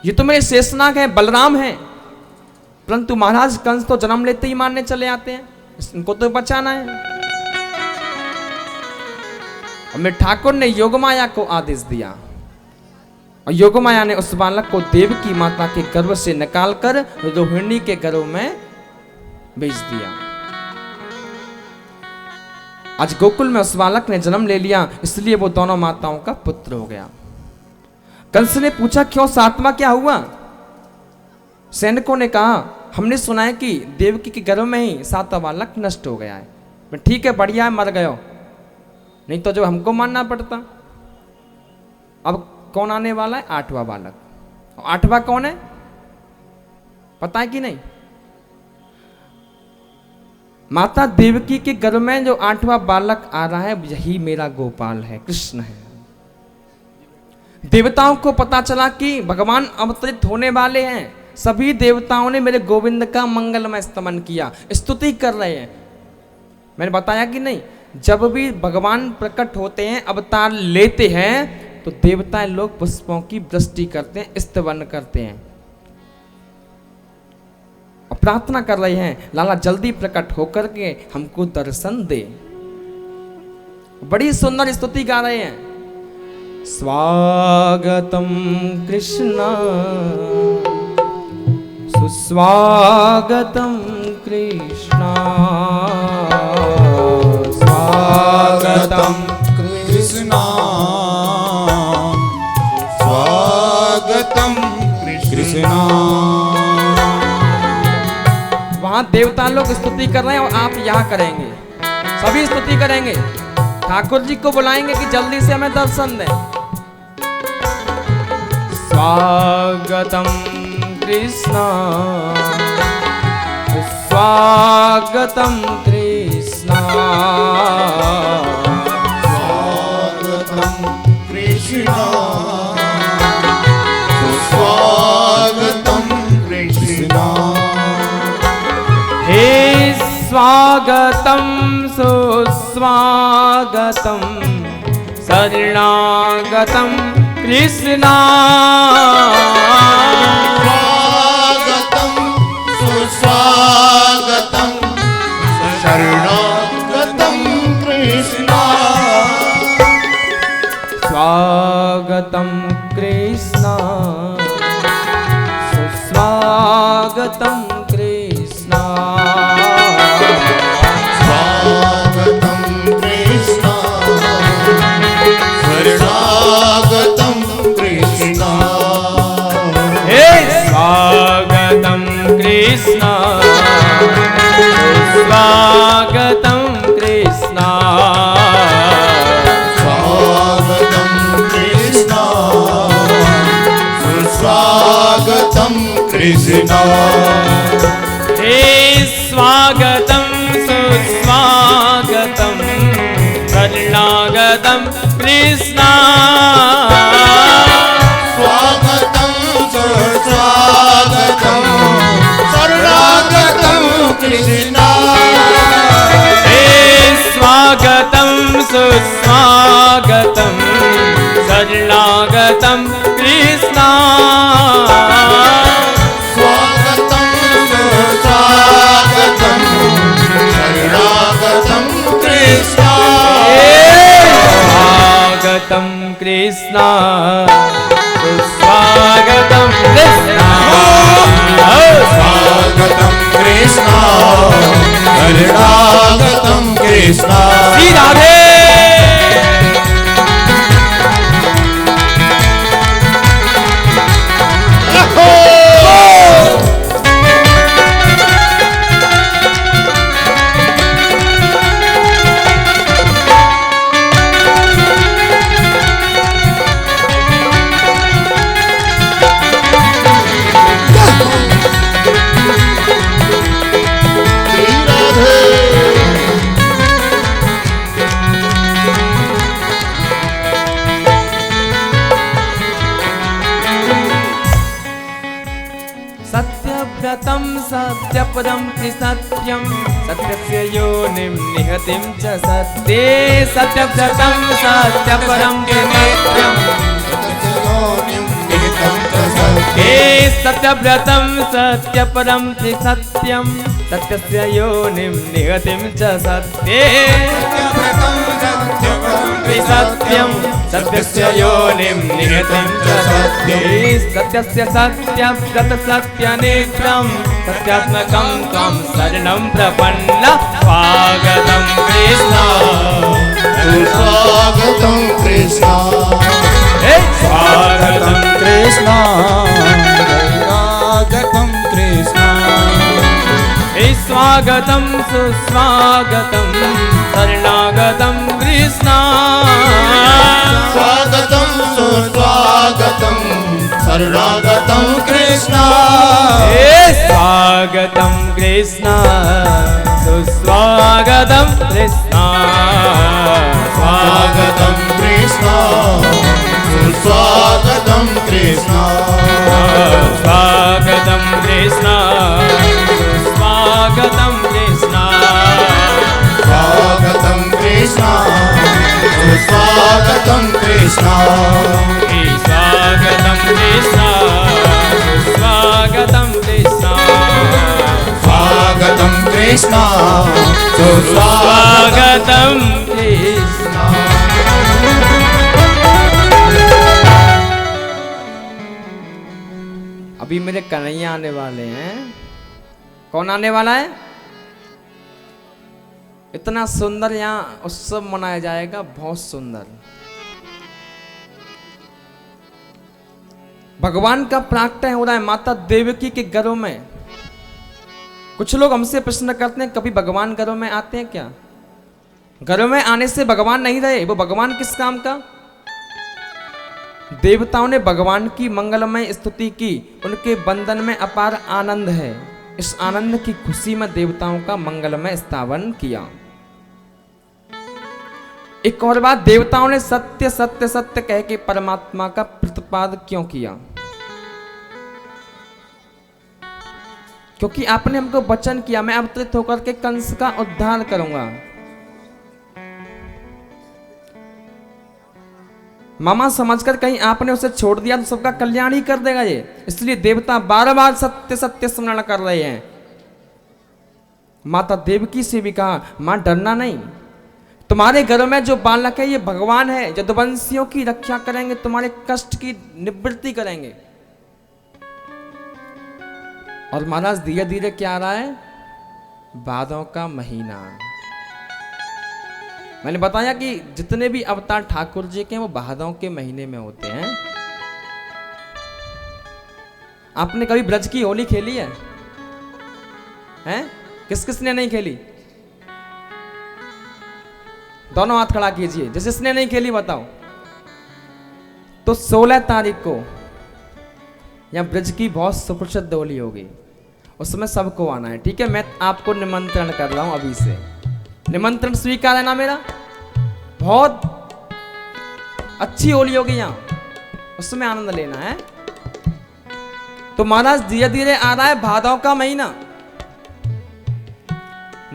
ये तो मेरे शेषनाग है, बलराम है। परंतु महाराज कंस तो जन्म लेते ही मारने चले आते हैं, इनको तो बचाना है। और मेरे ठाकुर ने योगमाया को आदेश दिया, और योगमाया ने उस बालक को देवकी माता के गर्भ से निकालकर रोहिणी के गर्भ में भेज दिया। आज गोकुल में उस बालक ने जन्म ले लिया, इसलिए वो दोनों माताओं का पुत्र हो गया। कंस ने पूछा क्यों 7वां क्या हुआ? सैनिकों ने कहा हमने सुना है कि देवकी के गर्भ में ही 7वां बालक नष्ट हो गया है। मैं ठीक है, बढ़िया है, मर गयो, नहीं तो जो हमको मानना पड़ता। अब कौन आने वाला है? 8वां बालक। 8वां कौन है पता है कि नहीं? माता देवकी के गर्भ में जो 8वां बालक आ रहा है, यही मेरा गोपाल है, कृष्ण है। देवताओं को पता चला कि भगवान अवतरित होने वाले हैं। सभी देवताओं ने मेरे गोविंद का मंगलमय स्तमन किया, स्तुति कर रहे हैं। मैंने बताया कि नहीं, जब भी भगवान प्रकट होते हैं, अवतार लेते हैं, तो देवता लोग पुष्पों की वृष्टि करते हैं, स्तवन करते हैं और प्रार्थना कर रहे हैं लाला जल्दी प्रकट होकर के हमको दर्शन दे। बड़ी सुंदर स्तुति गा रहे हैं। स्वागतम कृष्ण सुस्वागतम कृष्ण स्वागतम कृष्ण स्वागतम कृष्ण। वहां देवता लोग स्तुति कर रहे हैं और आप यहाँ करेंगे, सभी स्तुति करेंगे। ठाकुर जी को बुलाएंगे कि जल्दी से हमें दर्शन दें। स्वागतम कृष्ण स्वागतम कृष्ण स्वागतम कृष्ण स्वागतम कृष्ण। हे स्वागतम सुस्वागतम शरणागतम कृष्ण स्वागतम सुस्वागतम शरणागतम कृष्ण। स्वागतम कृष्ण सुस्वागतम कृष्ण स्वागतम कृष्ण शरणागतम कृष्ण। हे स्वागतम कृष्ण स्वागतम कृष्ण स्वागतम कृष्ण हे स्वागतं सुस्वागतं शरणागतं कृष्ण स्वागतं सुस्वागतं शरणागतं कृष्ण हे स्वागतं सुस्वागतं शरणागतं कृष्ण स्वागतं सुस्वागतं शरणागतं कृष्ण स्वागतं कृष्ण सुस्वागतं कृष्ण स्वागतं कृष्ण शरणागतं कृष्ण श्री राधे सत्यव्रतं सत्यपदं त्रिसत्यं सत्यस्य योनिं निहतिं च सत्ये सत्यव्रतं सत्यपदं त्रिसत्यं हे सत्यव्रतं सत्यपदं त्रिसत्यं सत्यस्य योनिं निहतिं च सत्ये त्रिसत्यं सत्यस्य योनिं निहतिं च सत्ये सत्यस्य सत्यव्रत सत्यनेत्रं सत्यात्मकं त्वं शरणं प्रपन्न स्वागतं कृष्ण स्वागतं कृष्ण हे स्वागतं कृष्ण स्वागतं कृष्ण हे स्वागतं सुस्वागतं शरणागतं कृष्ण स्वागतं सुस्वागतं शरणागतं कृष्ण हे स्वागतं कृष्ण सुस्वागतं कृष्ण स्वागतं कृष्ण सुस्वागतं कृष्ण स्वागतं कृष्ण सुस्वागतं कृष्ण स्वागतं कृष्ण सुस्वागतं कृष्ण हे स्वागतं कृष्ण सुस्वागतं कृष्ण स्वागतं कृष्ण सुस्वागतं स्वागतं कृष्ण अभी मेरे कन्हैया आने वाले हैं। कौन आने वाला है? इतना सुंदर यहाँ उत्सव मनाया जाएगा, बहुत सुंदर। भगवान का प्राकट्य हो रहा है माता देवकी के घरों में। कुछ लोग हमसे प्रश्न करते हैं कभी भगवान घरों में आते हैं क्या? घरों में आने से भगवान नहीं रहे, वो भगवान किस काम का? देवताओं ने भगवान की मंगलमय स्तुति की, उनके बंधन में अपार आनंद है। इस आनंद की खुशी में देवताओं का मंगलमय स्थावन किया। एक और बात, देवताओं ने सत्य सत्य सत्य कह के परमात्मा का प्रतिपाद क्यों किया? क्योंकि आपने हमको वचन किया, मैं अवतरित होकर के कंस का उद्धार करूंगा। मामा समझकर कहीं आपने उसे छोड़ दिया तो सबका कल्याण ही कर देगा ये। इसलिए देवता बार बार सत्य सत्य स्मरण कर रहे हैं। माता देवकी से भी कहा, मां डरना नहीं, तुम्हारे घरों में जो बालक है ये भगवान है, यदुवंशियों की रक्षा करेंगे, तुम्हारे कष्ट की निवृत्ति करेंगे। और महाराज धीरे धीरे क्या आ रहा है? भादों का महीना। मैंने बताया कि जितने भी अवतार ठाकुर जी के हैं वो भादों के महीने में होते हैं। आपने कभी ब्रज की होली खेली है? हैं? किस किसने नहीं खेली? दोनों हाथ खड़ा कीजिए, जिस जिसने नहीं खेली बताओ। तो 16 तारीख को यहाँ ब्रज की बहुत सुप्रसिद्ध होली होगी, उसमें सबको आना है, ठीक है। मैं आपको निमंत्रण कर रहा हूँ अभी से, निमंत्रण स्वीकार है ना मेरा। बहुत अच्छी होली होगी यहाँ, उसमें आनंद लेना है। तो महाराज धीरे धीरे आ रहा है भादव का महीना।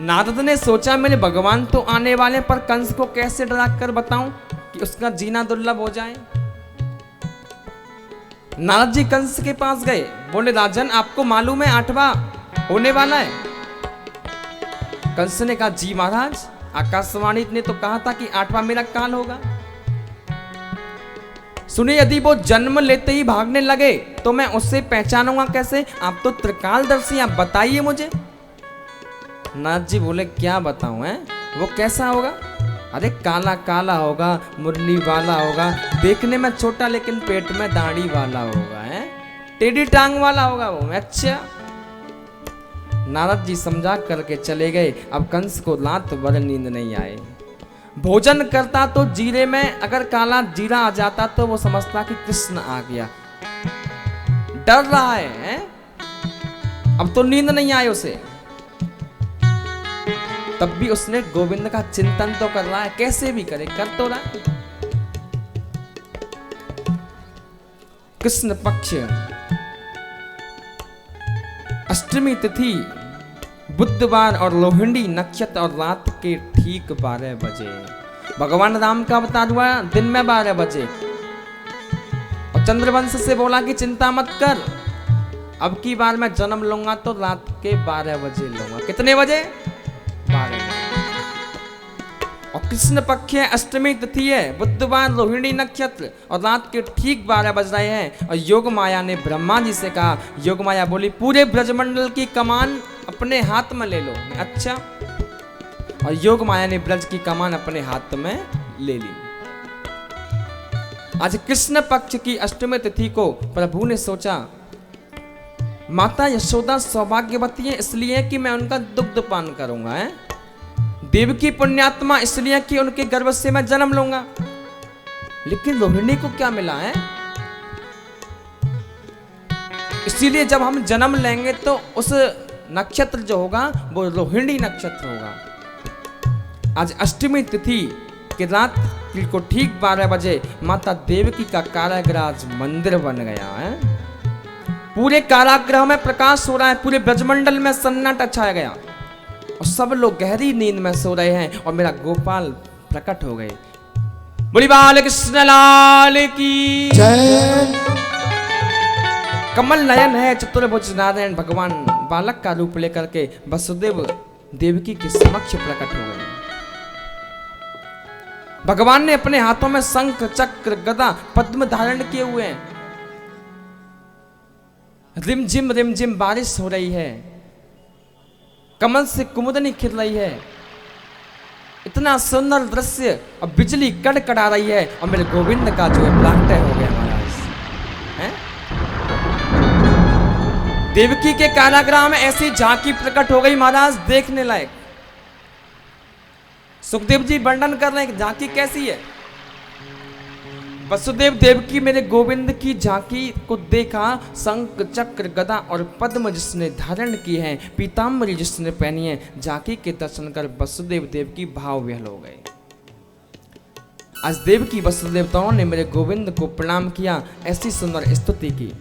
नारद ने सोचा मेरे भगवान तो आने वाले, पर कंस को कैसे डरा कर बताऊं कि उसका जीना दुर्लभ हो जाए। नारद जी कंस के पास गए, बोले राजन आपको मालूम है 8वां होने वाला है। कंस ने कहा जी महाराज, आकाशवाणी ने तो कहा था कि 8वां मेरा काल होगा। सुनिए, यदि वो जन्म लेते ही भागने लगे तो मैं उससे पहचानूंगा कैसे? आप तो त्रिकालदर्शी, आप बताइए मुझे। नाथ जी बोले क्या बताऊं है, वो कैसा होगा? अरे काला काला होगा, मुरली वाला होगा, देखने में छोटा लेकिन पेट में दाढ़ी वाला होगा, है टेढ़ी टांग वाला होगा वो। अच्छा, नारद जी समझा करके चले गए। अब कंस को रात भर नींद नहीं आए। भोजन करता तो जीरे में अगर काला जीरा आ जाता तो वो समझता कि कृष्ण आ गया। डर रहा है? अब तो नींद नहीं आई उसे। तब भी उसने गोविंद का चिंतन तो कर रहा है, कैसे भी करे, कर तो रहा है। कृष्ण पक्ष अष्टमी तिथि बुधवार और रोहिणी नक्षत्र और रात के ठीक 12 बजे भगवान राम का अवतार हुआ, दिन में 12 बजे। और चंद्रवंश से बोला कि चिंता मत कर, अब की बार मैं जन्म लूंगा तो रात के 12 बजे लूंगा। कितने बजे? 12 बजे। और कृष्ण पक्ष है, अष्टमी तिथि है, बुधवार रोहिणी नक्षत्र और रात के ठीक 12 बज रहे हैं। और योग माया ने ब्रह्मा जी से कहा, योग माया बोली पूरे ब्रजमंडल की कमान अपने हाथ में ले लो। अच्छा, और योग माया ने ब्रज की कमान अपने हाथ में ले ली। आज कृष्ण पक्ष की अष्टमी तिथि को प्रभु ने सोचा माता यशोदा सौभाग्यवती है इसलिए कि मैं उनका दुग्ध पान करूंगा, है देव की पुण्यात्मा इसलिए कि उनके गर्भ से मैं जन्म लूंगा। लेकिन रोहिणी को क्या मिला है? इसीलिए जब हम जन्म लेंगे तो उस नक्षत्र जो होगा वो रोहिणी नक्षत्र होगा। आज अष्टमी तिथि की रात को ठीक 12 बजे माता देवकी का कारागृह मंदिर बन गया है। पूरे कारागृह में प्रकाश हो रहा है, पूरे ब्रजमंडल में सन्नाटा छाया गया और सब लोग गहरी नींद में सो रहे हैं और मेरा गोपाल प्रकट हो गए। बोली बाल कृष्ण लाल की जय। कमल नयन है चतुर्भुज नारायण भगवान बालक का रूप लेकर के वसुदेव देवकी के समक्ष प्रकट हो गए। भगवान ने अपने हाथों में शंख चक्र गदा पद्म धारण किए हुए हैं। रिमझिम बारिश हो रही है, कमल से कुमुदनी खिल रही है, इतना सुंदर दृश्य। और बिजली कड़कड़ा रही है और मेरे गोविंद का जो है प्राकट्य हो गया महाराज। हैं? देवकी के कारागृह में ऐसी झांकी प्रकट हो गई महाराज, देखने लायक। सुखदेव जी वर्णन कर रहे हैं झांकी कैसी है। वसुदेव देवकी मेरे गोविंद की झांकी को देखा, शंख चक्र गदा और पद्म जिसने धारण की है, पीताम्बरी जिसने पहनी है, झांकी के दर्शन कर वसुदेव देवकी भाव विह्वल हो गए। आज देवकी वसुदेवताओं ने मेरे गोविंद को प्रणाम किया, ऐसी सुंदर स्तुति की।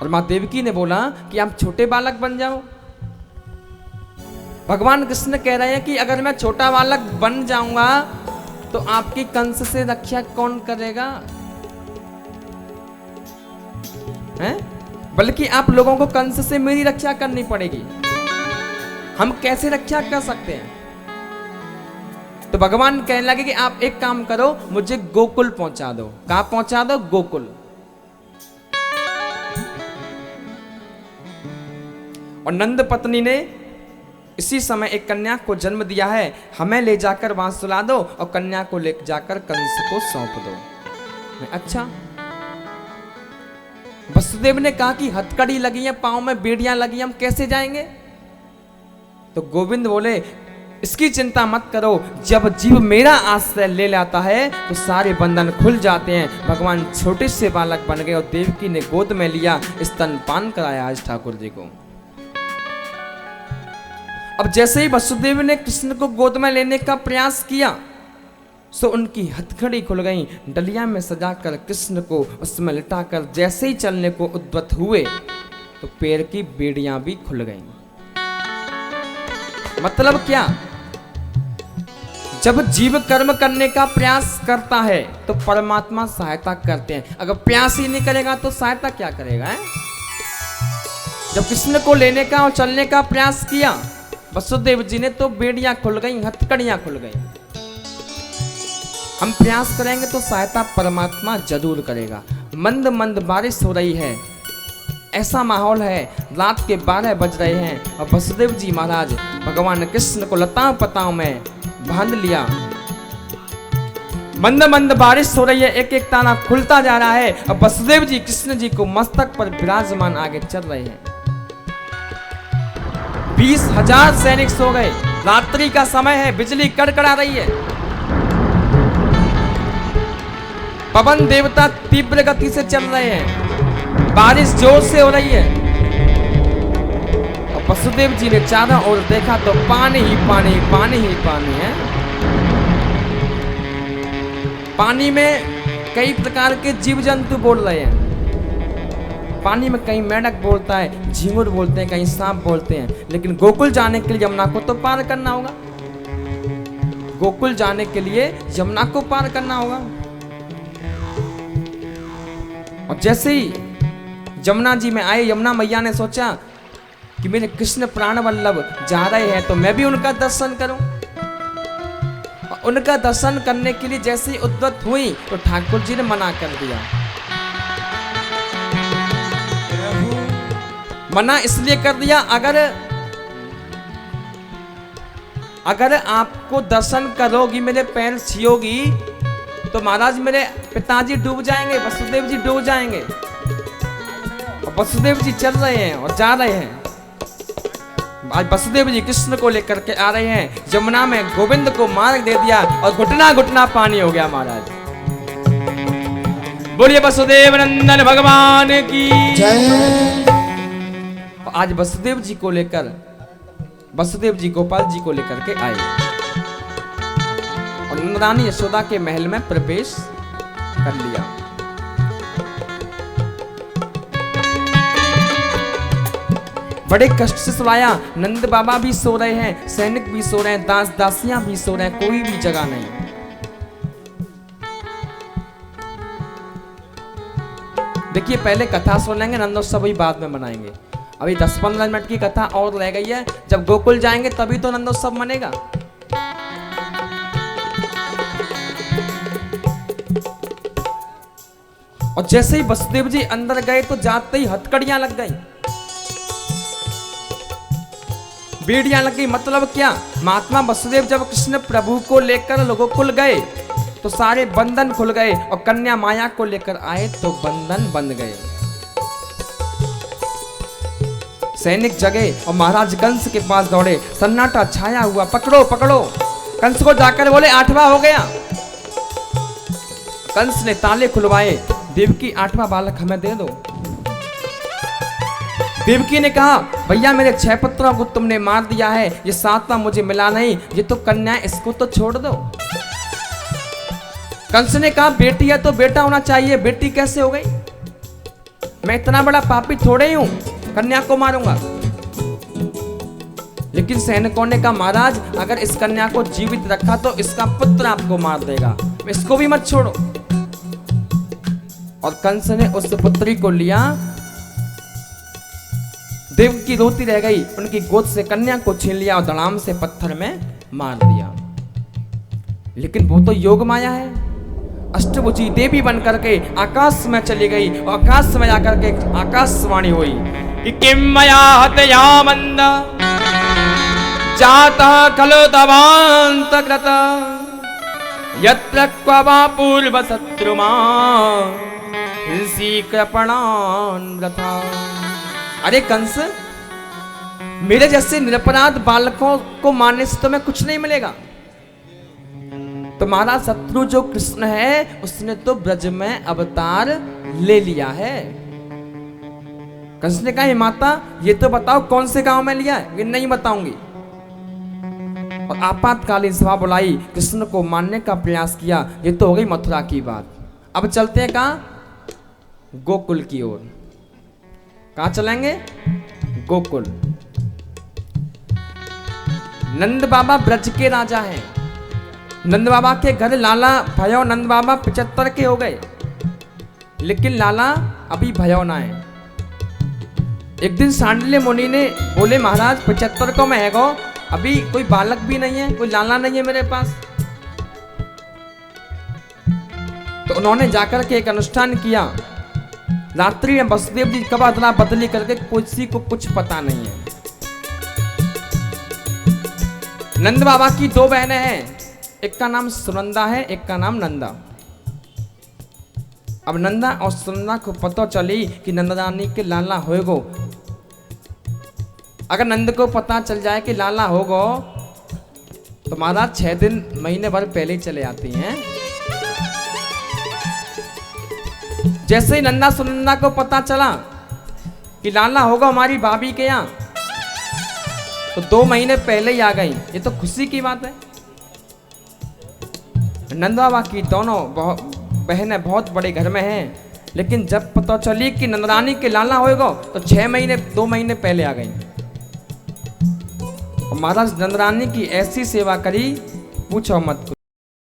और मां देवकी ने बोला कि आप छोटे बालक बन जाओ। भगवान कृष्ण कह रहे हैं कि अगर मैं छोटा बालक बन जाऊंगा तो आपकी कंस से रक्षा कौन करेगा? हैं? बल्कि आप लोगों को कंस से मेरी रक्षा करनी पड़ेगी। हम कैसे रक्षा कर सकते हैं? तो भगवान कहने लगे कि आप एक काम करो, मुझे गोकुल पहुंचा दो। कहां पहुंचा दो? गोकुल। और नंद पत्नी ने इसी समय एक कन्या को जन्म दिया है, हमें ले जाकर वहां सुला दो और कन्या को ले जाकर कंस को सौंप दो। अच्छा, वसुदेव ने कहा कि हथकड़ी लगी है, पांव में बेड़ियां लगी, हम कैसे जाएंगे? तो गोविंद बोले इसकी चिंता मत करो। जब जीव मेरा आश्रय ले लेता है तो सारे बंधन खुल जाते हैं। भगवान छोटे से बालक बन गए और देवकी ने गोद में लिया, स्तनपान कराया आज ठाकुर जी को। अब जैसे ही वसुदेव ने कृष्ण को गोद में लेने का प्रयास किया सो उनकी हथकड़ी खुल गई। डलिया में सजाकर कृष्ण को उसमें लिटाकर जैसे ही चलने को उद्यत हुए तो पैर की बेड़ियां भी खुल गईं। मतलब क्या? जब जीव कर्म करने का प्रयास करता है तो परमात्मा सहायता करते हैं। अगर प्रयास ही नहीं करेगा तो सहायता क्या करेगा है? जब कृष्ण को लेने का और चलने का प्रयास किया वसुदेव जी ने तो बेड़ियां खुल गई, हथकड़ियां खुल गई। हम प्रयास करेंगे तो सहायता परमात्मा जरूर करेगा। मंद मंद बारिश हो रही है, ऐसा माहौल है, रात के 12 बज रहे हैं और वसुदेव जी महाराज भगवान कृष्ण को लताओं पताओं में बांध लिया। मंद मंद बारिश हो रही है, एक एक ताना खुलता जा रहा है और वसुदेव जी कृष्ण जी को मस्तक पर विराजमान आगे चल रहे हैं। 20,000 सैनिक सो गए। रात्रि का समय है, बिजली कड़कड़ा रही है, पवन देवता तीव्र गति से चल रहे हैं, बारिश जोर से हो रही है। और वसुदेव जी ने चारों ओर देखा तो पानी ही पानी, पानी ही पानी है। पानी में कई प्रकार के जीव जंतु बोल रहे हैं। पानी में कहीं मेंढक बोलता है, झींगुर बोलते हैं, कहीं सांप बोलते हैं। लेकिन गोकुल जाने के लिए यमुना को तो पार करना होगा। गोकुल जाने के लिए यमुना को पार करना होगा। और जैसे ही यमुना जी में आए, यमुना मैया ने सोचा कि मेरे कृष्ण प्राण वल्लभ जा रहे हैं तो मैं भी उनका दर्शन करूं। और उनका दर्शन करने के लिए जैसे ही उद्यत हुई तो ठाकुर जी ने मना कर दिया। मना इसलिए कर दिया, अगर आपको दर्शन करोगी, मेरे पैर छियोगी तो महाराज मेरे पिताजी डूब जाएंगे, वसुदेव जी डूब जाएंगे। और वसुदेव जी चल रहे हैं और जा रहे हैं। आज वसुदेव जी कृष्ण को लेकर के आ रहे हैं। यमुना में गोविंद को मार्ग दे दिया और घुटना घुटना पानी हो गया महाराज। बोलिए वसुदेव नंदन भगवान की जय। आज वसुदेव जी को लेकर, वसुदेव जी गोपाल जी को लेकर के आए और नंदरानी यशोदा के महल में प्रवेश कर लिया। बड़े कष्ट से सुलाया। नंद बाबा भी सो रहे हैं, सैनिक भी सो रहे हैं, दास दासियां भी सो रहे हैं, कोई भी जगह नहीं। देखिए पहले कथा सुन लेंगे, नंदोत्सव भी बाद में मनाएंगे। अभी 10-15 मिनट की कथा और रह गई है। जब गोकुल जाएंगे तभी तो नंदोत्सव मनेगा। और जैसे ही वसुदेव जी अंदर गए तो जाते ही हथकड़ियां लग गई, बेड़ियां लग गई। मतलब क्या? महात्मा वसुदेव जब कृष्ण प्रभु को लेकर गोकुल गए तो सारे बंधन खुल गए और कन्या माया को लेकर आए तो बंधन बंध गए। सैनिक जगे और महाराज कंस के पास दौड़े। सन्नाटा छाया हुआ, पकड़ो पकड़ो। कंस को जाकर बोले 8वां हो गया। कंस ने ताले खुलवाए, देवकी 8वां बालक हमें दे दो। देवकी ने कहा भैया मेरे 6 पुत्रों को तुमने मार दिया है, ये 7वां मुझे मिला नहीं, ये तो कन्या है, इसको तो छोड़ दो। कंस ने कहा बेटी है तो बेटा होना चाहिए, बेटी कैसे हो गई? मैं इतना बड़ा पापी थोड़े ही हूं, कन्या को मारूंगा। लेकिन सैनिकों ने कहा महाराज अगर इस कन्या को जीवित रखा तो इसका पुत्र आपको मार देगा, इसको भी मत छोड़ो। और कंस ने उस पुत्री को लिया। देवकी रोती रह गई, उनकी गोद से कन्या को छीन लिया और धड़ाम से पत्थर में मार दिया। लेकिन वो तो योग माया है। अष्टभुजी देवी बन करके आकाश में चली गई और आकाश में जाकर के आकाशवाणी हुई कि किम मया हतया मंद जाता खलु तवांतकृत यत्र क्वा पूर्व शत्रुमा हिंसी कृपणान व्रथा। अरे कंस मेरे जैसे निरपराध बालकों को मारने से तुम्हें कुछ नहीं मिलेगा। तुम्हारा शत्रु जो कृष्ण है उसने तो ब्रज में अवतार ले लिया है। कृष्ण ने कहा, माता ये तो बताओ कौन से गांव में लिया है? ये नहीं बताऊंगी। और आपातकालीन सभा बुलाई, कृष्ण को मारने का प्रयास किया। ये तो हो गई मथुरा की बात। अब चलते हैं कहां? गोकुल की ओर। कहां चलेंगे? गोकुल। नंद बाबा ब्रज के राजा हैं। नंद बाबा के घर लाला भयो नंद बाबा 75 के हो गए, लेकिन लाला अभी भयो ना है। एक दिन सांडल्य मुनि ने बोले, महाराज 75 को मैं है गो, अभी कोई बालक भी नहीं है, कोई लाला नहीं है मेरे पास। तो उन्होंने जाकर के एक अनुष्ठान किया। रात्रि में वसुदेव जी कब अदला बदली करके किसी को कुछ पता नहीं है। नंद बाबा की 2 बहनें हैं, एक का नाम सुनंदा है, एक का नाम नंदा। अब नंदा और सुनंदा को पता चली कि नंदरानी के लाला होगो। अगर नंद को पता चल जाए कि लाला होगो तो महाराज 6 दिन महीने भर पहले ही चले आती हैं। जैसे ही नंदा सुनंदा को पता चला कि लाला होगा हमारी भाभी के यहाँ, तो 2 महीने पहले ही आ गई। ये तो खुशी की बात है। नंद बाबा की दोनों बहनें बहुत बड़े घर में हैं, लेकिन जब पता चली कि नंदरानी के लाला होएगा तो 2 महीने पहले आ गई। और महाराज नंदरानी की ऐसी सेवा करी, पूछो मत कुछ।